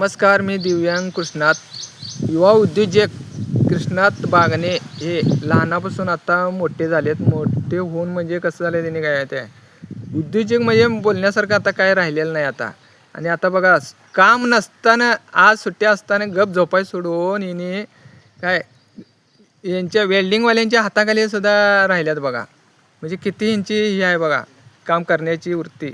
नमस्कार, मी दिव्यांग कृष्णात, युवा उद्योजक कृष्णात बागणे हे लहानापासून आता मोठे झालेत. मोठे होऊन म्हणजे कसं झालं त्यांनी काय ते उद्योजक म्हणजे बोलण्यासारखं आता काय राहिलेलं नाही आता. आणि आता बघा, काम नसताना आज सुट्ट्या असताना गप झोपाय सोडून हिने काय यांच्या वेल्डिंगवाल्यांच्या हाताखाली सुद्धा राहिल्यात बघा. म्हणजे किती यांची ही आहे बघा काम करण्याची वृत्ती.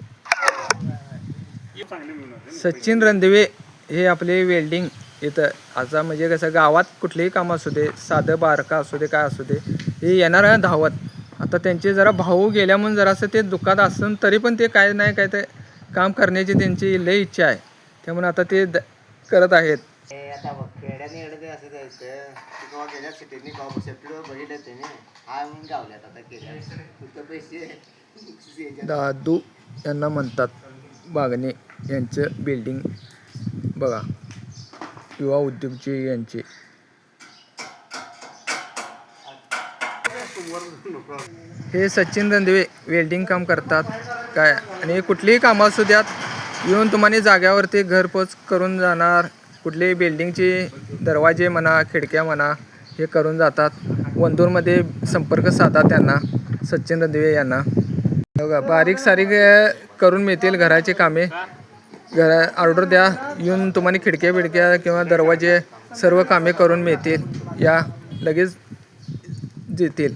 सचिन रणदिवे हे आपले वेल्डिंग इथं आता म्हणजे कसं गावात कुठलेही काम असू दे, साधं बारका असू दे काय असू दे, हे येणार धावत. आता त्यांचे जरा भाऊ गेल्या म्हणून जरासं ते दुःखात असून तरी पण ते काय नाही काय ते काम करण्याची त्यांची लई इच्छा आहे. त्यामुळे आता ते करत आहेत. आता खेड्याने एवढं असं जायचं किंवा गेल्या सिटीने गाव सेफ्टीवर बघितलं त्याने हा म्हणून गावल्यात आता केल्या पैसे दादू यांना म्हणतात बागणे यांचं बिल्डिंग बघा, युवा उद्योगचे यांचे. हे सचिन रणदिवे वेल्डिंग काम करतात काय, आणि कुठलीही कामं असू द्यात येऊन तुम्हाला जाग्यावरती घरपोच करून जाणार. कुठलेही बिल्डिंगचे दरवाजे म्हणा, खिडक्या म्हणा, हे करून जातात. वंदूरमध्ये संपर्क साधा त्यांना, सचिन रणदिवे यांना. बघा, बारीक सारीक करून मिळतील घराची कामे. ऑर्डर द्या, येऊन तुम्हाला खिडक्या बिडक्या किंवा दरवाजे सर्व कामे करून मिळतील, या लगेच देतील.